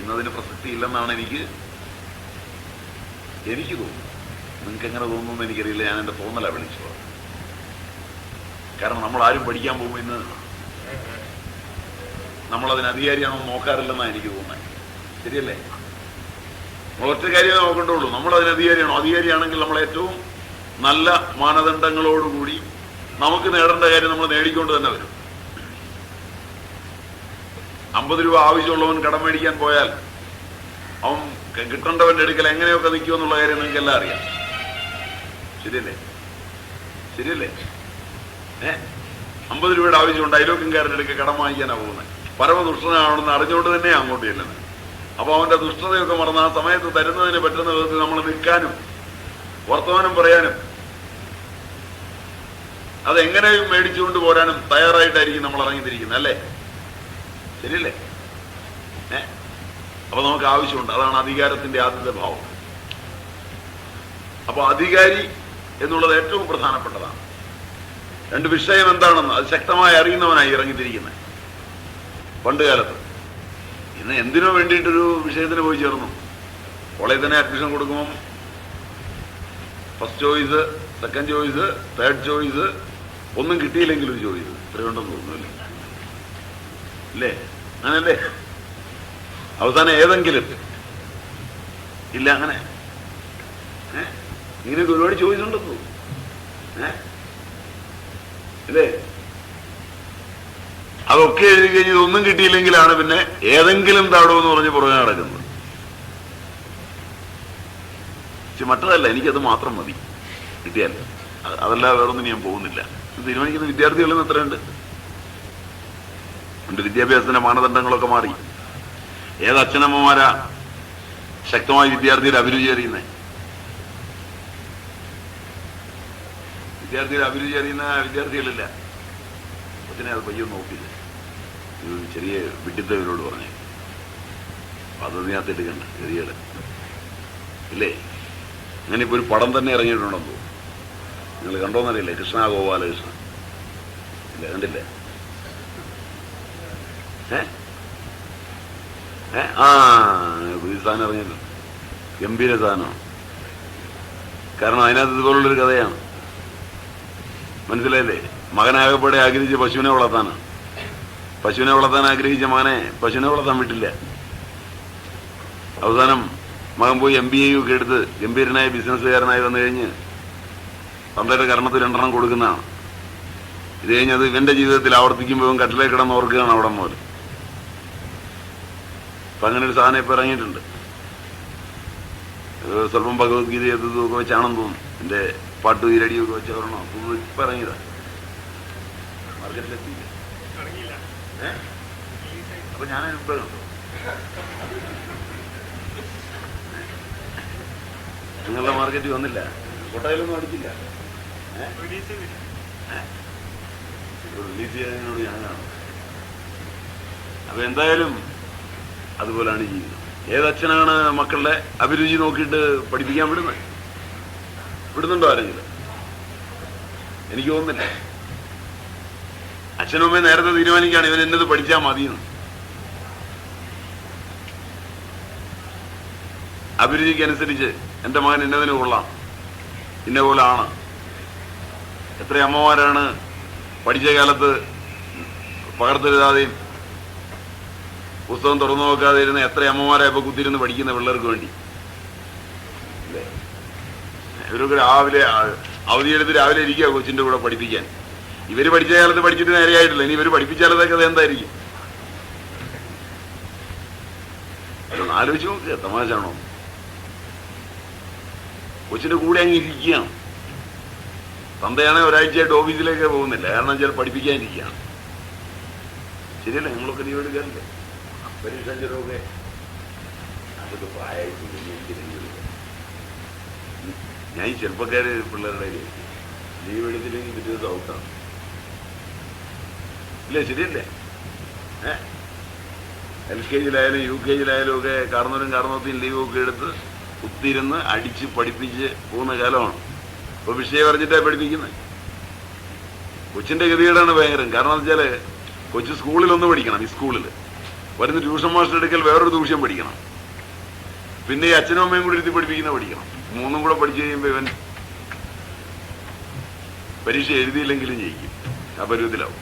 ഇന്നതിന് പ്രസക്തി ഇല്ലെന്നാണ് എനിക്ക് തോന്നുന്നത്. നിങ്ങൾക്ക് എങ്ങനെ തോന്നുന്നു എനിക്കറിയില്ല. ഞാൻ എന്റെ തോന്നലാണ് വിളിച്ചു. കാരണം നമ്മൾ ആരും പഠിക്കാൻ പോകുമ്പോൾ ഇന്ന് നമ്മളതിന് അധികാരിയാണോ നോക്കാറില്ലെന്നാണ് എനിക്ക് തോന്നുന്നത്. ശരിയല്ലേ? നമ്മൾ ഒറ്റ കാര്യമേ നോക്കേണ്ടുള്ളൂ. നമ്മളതിന് അധികാരിയാണോ? അധികാരിയാണെങ്കിൽ നമ്മൾ ഏറ്റവും നല്ല മാനദണ്ഡങ്ങളോടുകൂടി നമുക്ക് നേടേണ്ട കാര്യം നമ്മൾ നേടിക്കൊണ്ട് തന്നെ വരും. 50 രൂപ ആവശ്യമുള്ളവൻ കടം മേടിക്കാൻ പോയാൽ അവൻ കിട്ടേണ്ടവന്റെ അടുക്കൽ എങ്ങനെയൊക്കെ നിൽക്കുമെന്നുള്ള കാര്യം നിങ്ങൾക്ക് എല്ലാം അറിയാം. ശരിയല്ലേ? 50 രൂപയുടെ ആവശ്യമുണ്ട്. അയലോക്കംകാരൻ്റെ അടുക്കൽ കടം വാങ്ങിക്കാനാണ് പോകുന്നത്. പരമദുഷ്ടനാണെന്ന് അറിഞ്ഞുകൊണ്ട് തന്നെ അങ്ങോട്ട് ചെല്ലുന്നത്. അപ്പൊ അവന്റെ ദുഷ്ടതയൊക്കെ മറന്ന് ആ സമയത്ത് തരുന്നതിന് പറ്റുന്ന വിധത്തിൽ നമ്മൾ നിൽക്കാനും വർത്തമാനം പറയാനും അതെങ്ങനെയും മേടിച്ചുകൊണ്ട് പോരാനും തയ്യാറായിട്ടായിരിക്കും നമ്മൾ ഇറങ്ങിത്തിരിക്കുന്നത്. അല്ലേ? ശരിയല്ലേ? അപ്പൊ നമുക്ക് ആവശ്യമുണ്ട്. അതാണ് അധികാരത്തിന്റെ ആദ്യത്തെ ഭാവം. അപ്പൊ അധികാരി എന്നുള്ളത് ഏറ്റവും പ്രധാനപ്പെട്ടതാണ്. രണ്ട് വിഷയം എന്താണെന്ന് അത് ശക്തമായി അറിയുന്നവനായി ഇറങ്ങിത്തിരിക്കുന്നത് പണ്ട് കാലത്ത്. ഇന്ന് എന്തിനു വേണ്ടിയിട്ടൊരു വിഷയത്തിന് പോയി ചേർന്നു? കോളേജിൽ തന്നെ അഡ്മിഷൻ കൊടുക്കുമ്പം first choice, second choice, third choice, ഒന്നും കിട്ടിയില്ലെങ്കിൽ ഒരു ചോയ്സ്. ഇത്രയുണ്ടെന്ന് തോന്നുന്നില്ല അല്ലേ? അങ്ങനല്ലേ? അവസാനം ഏതെങ്കിലും ഇല്ല. അങ്ങനെ ഇങ്ങനെയൊക്കെ ഒരുപാട് ചോയ്സ് ഉണ്ടെന്ന് തോന്നുന്നു അല്ലേ? അതൊക്കെ എഴുതി കഴിഞ്ഞ് ഇതൊന്നും കിട്ടിയില്ലെങ്കിലാണ് പിന്നെ ഏതെങ്കിലും താടോന്ന് പറഞ്ഞ് പുറകെ നടക്കുന്നത്. മറ്റതല്ല, എനിക്കത് മാത്രം മതി കിട്ടിയാൽ. അതല്ല വേറൊന്നും ഞാൻ പോകുന്നില്ല. തീരുമാനിക്കുന്ന വിദ്യാർത്ഥികളിൽ നിന്ന് എത്രയുണ്ട്? എന്റെ വിദ്യാഭ്യാസത്തിന്റെ മാനദണ്ഡങ്ങളൊക്കെ മാറി. ഏത് അച്ഛനമ്മമാരാ ശക്തമായി വിദ്യാർത്ഥിയുടെ അഭിരുചി അറിയുന്നത്? വിദ്യാർത്ഥിയുടെ അഭിരുചി അറിയുന്ന വിദ്യാർത്ഥികളില്ല. അച്ഛനെ അത് പയ്യൊന്നും നോക്കില്ല. ചെറിയ വിഡിത്തവരോട് പറഞ്ഞു പദ്ധതിനകത്ത് എടുക്കണ്ട ചെറിയത് ഇല്ലേ? അങ്ങനെ ഇപ്പൊ ഒരു പടം തന്നെ ഇറങ്ങിയിട്ടുണ്ടെന്ന് തോന്നുന്നു. നിങ്ങൾ കണ്ടോന്നറിയില്ലേ? കൃഷ്ണ ഗോപാലകൃഷ്ണൻ ഇല്ല, കണ്ടില്ലേ? പുതിയ സാധനം ഇറങ്ങിയല്ലോ, ഗംഭീര സാധനമാണ്. കാരണം അതിനകത്ത് ഇതുപോലുള്ളൊരു കഥയാണ്. മനസ്സിലായില്ലേ? മകനാകപ്പെടെ ആഗ്രഹിച്ച പശുവിനെ വളർത്താനാണ്. പശുവിനെ വളർത്താൻ ആഗ്രഹിച്ച മകനെ പശുവിനെ വളർത്താൻ വിട്ടില്ല. അവസാനം മകൻ പോയി MBA ഒക്കെ എടുത്ത് ഗംഭീരനായ ബിസിനസ്സുകാരനായി വന്നു കഴിഞ്ഞ് തന്തയുടെ കർണത്തിൽ 2 കൊടുക്കുന്നതാണ്. ഇത് കഴിഞ്ഞ് അത് ഇവന്റെ ജീവിതത്തിൽ ആവർത്തിക്കുമ്പോൾ കട്ടിലേ കിടന്ന് ഓർക്കുകയാണ് അവിടെ മുതൽ. അപ്പൊ അങ്ങനെ ഒരു സാധനം ഇപ്പൊ ഇറങ്ങിയിട്ടുണ്ട്. സ്വല്പം ഭഗവത്ഗീത ഒക്കെ വെച്ചാണെന്ന് തോന്നുന്നു. എന്റെ പാട്ട് ഈ റെഡിയൊക്കെ വെച്ച് പറഞ്ഞോ ഇപ്പൊ ഇറങ്ങിയതാ. മാർക്കറ്റിലെത്തിയില്ല. അപ്പൊ ഞാൻ ഇപ്പൊ നിങ്ങളുടെ മാർക്കറ്റിൽ വന്നില്ല, കൊട്ടായിലൊന്നും അടിച്ചില്ല. റിലീസ് ചെയ്തതിനോട് ഞാൻ കാണും. അപ്പൊ എന്തായാലും അതുപോലാണ് ജീവിതം. ഏതച്ഛനാണ് മക്കളുടെ അഭിരുചി നോക്കിയിട്ട് പഠിപ്പിക്കാൻ വിടുന്നത്? വിടുന്നുണ്ടോ ആരെങ്കിലും? എനിക്ക് തോന്നുന്നില്ല. അച്ഛനും അമ്മയും നേരത്തെ തീരുമാനിക്കുകയാണ് ഇവൻ എന്നത് പഠിച്ചാൽ മതിയെന്ന്. അഭിരുചിക്കനുസരിച്ച് എന്റെ മകൻ ഇന്നതിന് കൊള്ളാം, ഇന്ന പോലെ ആണ്. എത്ര അമ്മമാരാണ് പഠിച്ച കാലത്ത് പകർത്തെഴുതാതെയും പുസ്തകം തുറന്നു നോക്കാതെ ഇരുന്ന എത്ര അമ്മമാരെ ഇപ്പൊ കുത്തിരുന്ന് പഠിക്കുന്ന പിള്ളേർക്ക് വേണ്ടി. ഇവരൊക്കെ രാവിലെ അവധിയെടുത്ത് രാവിലെ ഇരിക്കുക കൊച്ചിന്റെ കൂടെ പഠിപ്പിക്കാൻ. ഇവര് പഠിച്ച കാലത്ത് പഠിച്ചിട്ട് നേരെയായിട്ടില്ല. ഇനി ഇവര് പഠിപ്പിച്ചാലതൊക്കെ അത് എന്തായിരിക്കും? അതൊന്ന് ആലോചിച്ച് നോക്കുക. തമാശാണോ? കൊച്ചിന്റെ കൂടെ അങ്ങ് ഇരിക്കുകയാണ്. തന്തയാണെങ്കിൽ ഒരാഴ്ചയായിട്ട് ഓഫീസിലേക്ക് പോകുന്നില്ല. കാരണം ചില പഠിപ്പിക്കാനിരിക്കുകയാണ്. ശരിയല്ലേ? നിങ്ങളൊക്കെ ലീവ് എടുക്കാറില്ലേ? പരീക്ഷാഞ്ചരൊക്കെ അതൊക്കെ പ്രായമായിട്ട് ഞാൻ ഈ ചെറുപ്പക്കാര് പിള്ളേരുടെ ലീവ് എടുത്തില്ലെങ്കിൽ പിറ്റേ ദിവസം ഔട്ടാണ്. ഇല്ലേ? ശരിയല്ലേ? LKG-യിലായാലും UKG-യിലായാലും ഒക്കെ കാർന്നവരും കാർന്നവത്തെയും ലീവൊക്കെ എടുത്ത് കുത്തിയിരുന്ന് അടിച്ച് പഠിപ്പിച്ച് പോകുന്ന കാലമാണ്. ഇപ്പൊ വിഷയം അറിഞ്ഞിട്ടാണ് പഠിപ്പിക്കുന്നത്. കൊച്ചിന്റെ ഗതികേടാണ് ഭയങ്കരം. കാരണം എന്ന് വെച്ചാല് കൊച്ചു സ്കൂളിലൊന്ന് പഠിക്കണം. ഈ സ്കൂളിൽ വരുന്ന ട്യൂഷൻ മാസ്റ്റർ എടുക്കൽ വേറൊരു ട്യൂഷൻ പഠിക്കണം. പിന്നെ ഈ അച്ഛനും അമ്മയും കൂടി ഇരുത്തി പഠിപ്പിക്കുന്ന പഠിക്കണം. 3 കൂടെ പഠിച്ചു കഴിയുമ്പോ ഇവൻ പരീക്ഷ എഴുതിയില്ലെങ്കിലും ജയിക്കും. ആ പരുവത്തിലാവും.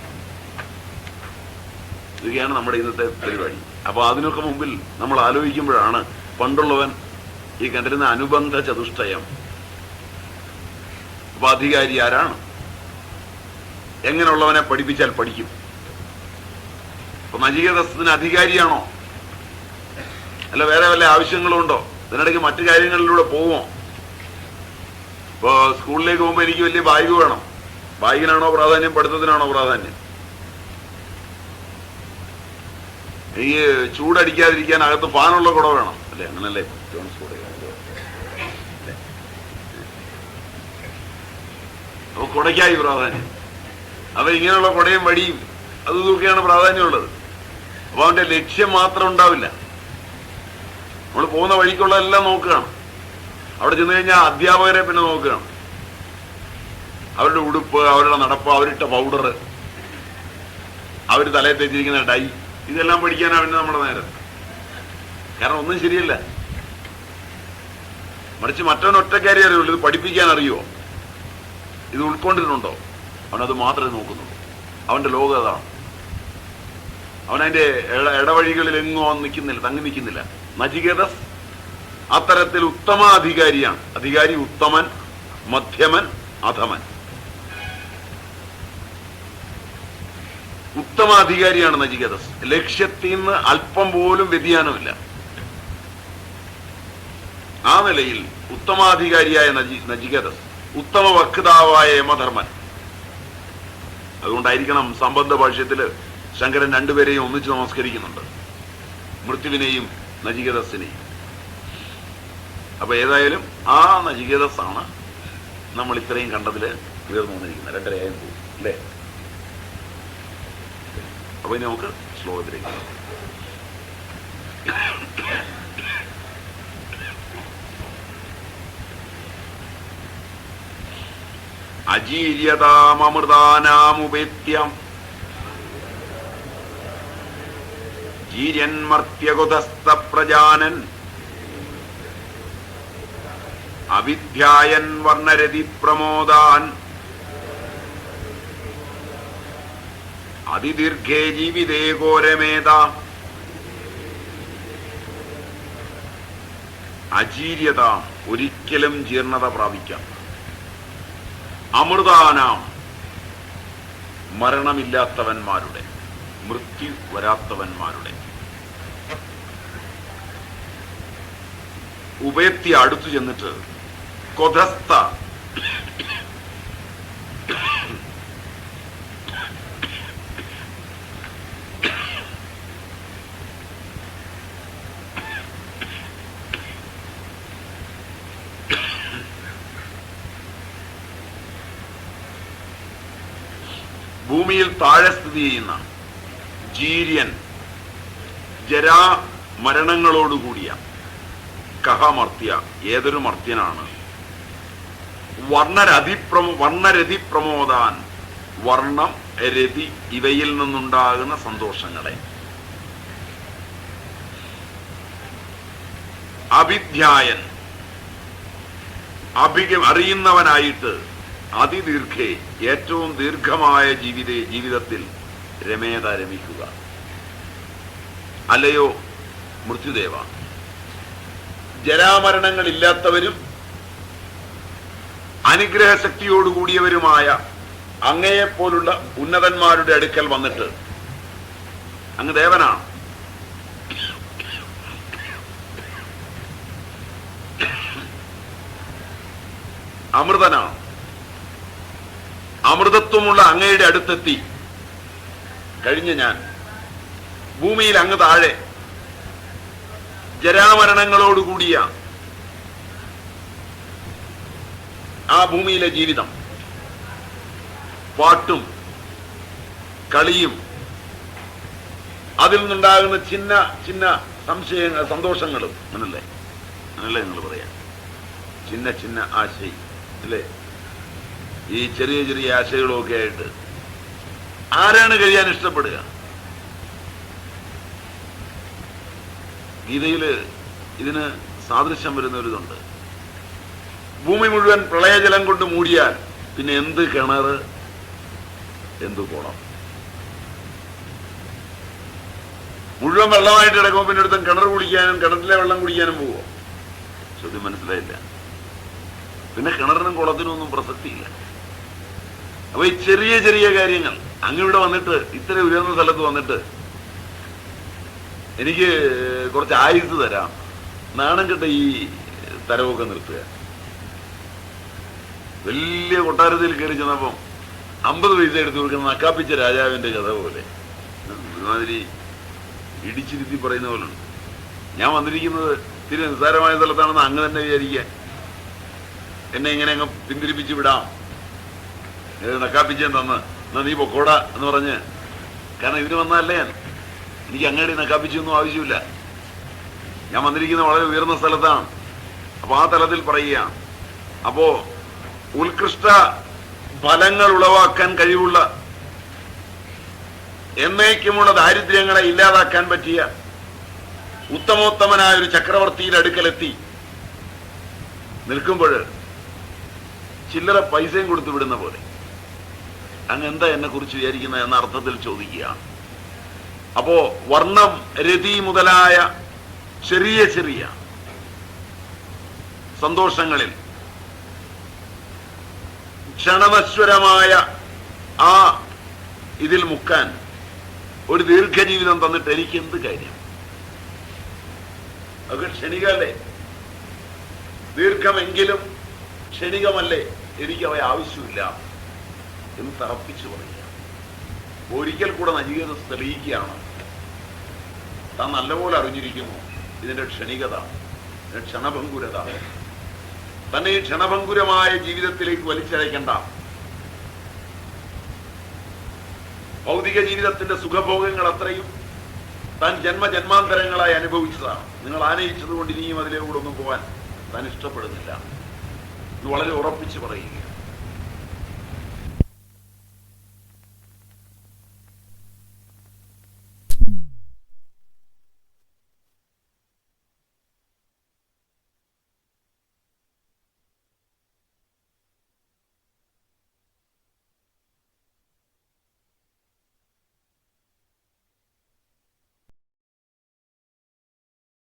ഇതൊക്കെയാണ് നമ്മുടെ ഇന്നത്തെ പരിപാടി. അപ്പൊ അതിനൊക്കെ മുമ്പിൽ നമ്മൾ ആലോചിക്കുമ്പോഴാണ് പണ്ടുള്ളവൻ ഈ കണ്ടിരുന്ന അനുബന്ധ ചതുഷ്ടയം. അപ്പൊ അധികാരി ആരാണ്? എങ്ങനെയുള്ളവനെ പഠിപ്പിച്ചാൽ പഠിക്കും? അപ്പൊ നചികേതസ്സത്തിന് അധികാരിയാണോ? അല്ല വേറെ വല്ല ആവശ്യങ്ങളും ഉണ്ടോ? ഇതിനിടയ്ക്ക് മറ്റു കാര്യങ്ങളിലൂടെ പോവുമോ? ഇപ്പോ സ്കൂളിലേക്ക് പോകുമ്പോ എനിക്ക് വലിയ ബാഗ് വേണം. ബാഗിനാണോ പ്രാധാന്യം, പഠിത്തത്തിനാണോ പ്രാധാന്യം? എനിക്ക് ചൂടടിക്കാതിരിക്കാൻ അകത്ത് ഫാനുള്ള കുട വേണം അല്ലേ? അങ്ങനല്ലേ ജോൺസ് കുട? അപ്പൊ കുടയ്ക്കായി പ്രാധാന്യം. അപ്പൊ ഇങ്ങനെയുള്ള കുടയും വടിയും അതൊക്കെയാണ് പ്രാധാന്യമുള്ളത്. അപ്പൊ അവന്റെ ലക്ഷ്യം മാത്രം ഉണ്ടാവില്ല. നമ്മൾ പോകുന്ന വഴിക്കുള്ള എല്ലാം നോക്കുകയാണ്. അവിടെ ചെന്ന് കഴിഞ്ഞാൽ അധ്യാപകരെ പിന്നെ നോക്കുകയാണ്. അവരുടെ ഉടുപ്പ്, അവരുടെ നടപ്പ്, അവരിട്ട പൗഡർ, അവർ തലയിൽ തെറ്റിരിക്കുന്ന ഡൈ, ഇതെല്ലാം പഠിക്കാനാണ് പിന്നെ നമ്മുടെ നേരം. കാരണം ഒന്നും ശരിയല്ല. മറിച്ച് മറ്റവൻ ഒറ്റക്കാരി അറിയുള്ളൂ. ഇത് പഠിപ്പിക്കാൻ അറിയുമോ, ഇത് ഉൾക്കൊണ്ടിട്ടുണ്ടോ? അവനത് മാത്രമേ നോക്കുന്നുള്ളൂ. അവന്റെ ലോകം അതാണ്. അവനതിന്റെ ഇടവഴികളിൽ എങ്ങും അവൻ നിൽക്കുന്നില്ല, തങ്ങി നിൽക്കുന്നില്ല. നചികേതസ് അത്തരത്തിൽ ഉത്തമാധികാരിയാണ്. അധികാരി ഉത്തമൻ, മധ്യമൻ, അധമൻ. ഉത്തമാധികാരിയാണ് നചികേതസ്. ലക്ഷ്യത്തിൽ നിന്ന് അല്പം പോലും വ്യതിയാനമില്ല. ആ നിലയിൽ ഉത്തമാധികാരിയായ നചികേതസ്, ഉത്തമ വക്താവായ യമധർമ്മൻ. അതുകൊണ്ടായിരിക്കണം സംബന്ധ ഭാഷ്യത്തില് ശങ്കരൻ രണ്ടുപേരെയും ഒന്നിച്ച് നമസ്കരിക്കുന്നുണ്ട്, മൃത്യുവിനെയും നചികേതസിനെയും. അപ്പൊ ഏതായാലും ആ നചികേതസാണ് നമ്മൾ ഇത്രയും കണ്ടതില് ഉയർന്നു വന്നിരിക്കുന്നത്. 2:30 പോകും അല്ലേ? അപ്പൊ ഇനി നമുക്ക് ശ്ലോകത്തിലേക്ക്. അജീര്യതാമൃതാനാമുപേത്യം ജീര്യന്മർത്യകുതസ്ഥപ്രജാനൻ അവിധ്യായൻ വർണ്ണരതി പ്രമോദാൻ അതിദീർഘേ ജീവിതേ ഘോരമേത. അജീര്യത, ഒരിക്കലും ജീർണത പ്രാപിക്കാം. അമൃതാനാം, മരണമില്ലാത്തവന്മാരുടെ, മൃത്യു വരാത്തവന്മാരുടെ. ഉപയത്തി, അടുത്തു ചെന്നിട്ട് കൊധസ്ഥ, ഭൂമിയിൽ താഴെ സ്ഥിതി ചെയ്യുന്ന ജീര്യൻ, ജരാ മരണങ്ങളോടുകൂടിയ, കഹമർത്യ, ഏതൊരു മർത്യനാണ്, വർണ്ണരതി പ്രമോദാൻ, വർണ്ണം, രതി ഇവയിൽ നിന്നുണ്ടാകുന്ന സന്തോഷങ്ങളെ, അഭിധ്യായൻ, അറിയുന്നവനായിട്ട്, അതിദീർഘേ, ഏറ്റവും ദീർഘമായ ജീവിതത്തിൽ രമേത, രമിക്കുക. അല്ലയോ മൃത്യുദേവ, ജരാമരണങ്ങൾ ഇല്ലാത്തവരും അനുഗ്രഹശക്തിയോടുകൂടിയവരുമായ അങ്ങയെപ്പോലുള്ള ഉന്നതന്മാരുടെ അടുക്കൽ വന്നിട്ട്, അങ്ങ് ദേവനാണ്, അമൃതനാണ്, അമൃതത്വമുള്ള അങ്ങയുടെ അടുത്തെത്തി കഴിഞ്ഞ ഞാൻ ഭൂമിയിൽ അങ്ങ് താഴെ ജരാമരണങ്ങളോടുകൂടിയ ആ ഭൂമിയിലെ ജീവിതം, പാട്ടും കളിയും അതിൽ നിന്നുണ്ടാകുന്ന ചിന്ന ചിന്ന സന്തോഷങ്ങളും, അങ്ങനല്ലേ നിങ്ങൾ പറയാം, ചിന്ന ചിന്ന ആശയം അല്ലേ? ഈ ചെറിയ ചെറിയ ആശകളൊക്കെ ആയിട്ട് ആരാണ് കഴിയാൻ ഇഷ്ടപ്പെടുക? ഗീതയില് ഇതിന് സാദൃശ്യം വരുന്ന ഒരിതുണ്ട്. ഭൂമി മുഴുവൻ പ്രളയജലം കൊണ്ട് മൂടിയാൽ പിന്നെ എന്ത് കിണറ്, എന്ത് കുളം? മുഴുവൻ വെള്ളമായിട്ട് കിടക്കുമ്പോൾ പിന്നെ ഒരുത്തൻ കിണർ കുടിക്കാനും കിണറ്റിലെ വെള്ളം കുടിക്കാനും പോവോ? ചോദ്യം മനസ്സിലായില്ല. പിന്നെ കിണറിനും കുളത്തിനും ഒന്നും പ്രസക്തിയില്ല. അപ്പൊ ഈ ചെറിയ ചെറിയ കാര്യങ്ങൾ, അങ്ങിവിടെ വന്നിട്ട്, ഇത്ര ഉയർന്ന സ്ഥലത്ത് വന്നിട്ട് എനിക്ക് കുറച്ച് ആയുസ് തരാം, നാണം കെട്ട ഈ തരവൊക്കെ നിർത്തുക. വലിയ കൊട്ടാരത്തിൽ കയറി ചെന്നപ്പം 50 പൈസ എടുത്തു കൊടുക്കുന്ന നക്കാപ്പിച്ച രാജാവിന്റെ കഥ പോലെ ഒരുമാതിരി ഇടിച്ചിരുത്തി പറയുന്ന പോലെ ഉണ്ട്. ഞാൻ വന്നിരിക്കുന്നത് ഇത്തിരി നിസ്സാരമായ സ്ഥലത്താണെന്ന് അങ്ങ് തന്നെ വിചാരിക്കാൻ, എന്നെ ഇങ്ങനെ അങ്ങ് പിന്തിരിപ്പിച്ച് വിടാം, നക്കാപ്പിച്ചൻ തന്ന് എന്നാ നീ പൊക്കോടാ എന്ന് പറഞ്ഞ്. കാരണം ഇതിന് വന്നതല്ല ഞാൻ, എനിക്ക് അങ്ങയുടെ നക്കാപ്പിച്ചൊന്നും ആവശ്യമില്ല. ഞാൻ വന്നിരിക്കുന്നത് വളരെ ഉയർന്ന സ്ഥലത്താണ്. അപ്പൊ ആ തലത്തിൽ പറയുക. അപ്പോ ഉത്കൃഷ്ട ഫലങ്ങൾ ഉളവാക്കാൻ കഴിവുള്ള, എന്നേക്കുമുള്ള ദാരിദ്ര്യങ്ങളെ ഇല്ലാതാക്കാൻ പറ്റിയ ഉത്തമോത്തമനായ ഒരു ചക്രവർത്തിയുടെ അടുക്കലെത്തി നിൽക്കുമ്പോൾ ചില്ലറ പൈസയും കൊടുത്തു വിടുന്ന പോലെ അങ്ങ് എന്താ എന്നെ കുറിച്ച് വിചാരിക്കുന്നത് എന്ന അർത്ഥത്തിൽ ചോദിക്കുകയാണ്. അപ്പോ വർണ്ണം, രതി മുതലായ ചെറിയ ചെറിയ സന്തോഷങ്ങളിൽ ക്ഷണനശ്വരമായ ആ ഇതിൽ മുക്കാൻ ഒരു ദീർഘജീവിതം തന്നിട്ട് എനിക്ക് എന്ത് കാര്യം? അതൊക്കെ ക്ഷണികമല്ലേ? ദീർഘമെങ്കിലും ക്ഷണികമല്ലേ? എനിക്ക് അവയെ ആവശ്യമില്ല എന്ന് തറപ്പിച്ചു പറയുക. ഒരിക്കൽ കൂടെ നചികേതസ് തെളിയിക്കുകയാണ്, താൻ നല്ലപോലെ അറിഞ്ഞിരിക്കുന്നു ഇതിന്റെ ക്ഷണികത, ഇതിന്റെ ക്ഷണഭങ്കുരത. തന്നെ ഈ ക്ഷണഭങ്കുരമായ ജീവിതത്തിലേക്ക് വലിച്ചഴക്കേണ്ട. ഭൗതിക ജീവിതത്തിന്റെ സുഖഭോഗങ്ങൾ അത്രയും താൻ ജന്മജന്മാന്തരങ്ങളായി അനുഭവിച്ചതാണ്. നിങ്ങൾ ആനയിച്ചതുകൊണ്ട് ഇനിയും അതിലൂടെ ഒന്നും പോകാൻ താൻ ഇഷ്ടപ്പെടുന്നില്ല. ഇത് വളരെ ഉറപ്പിച്ച് പറയുക.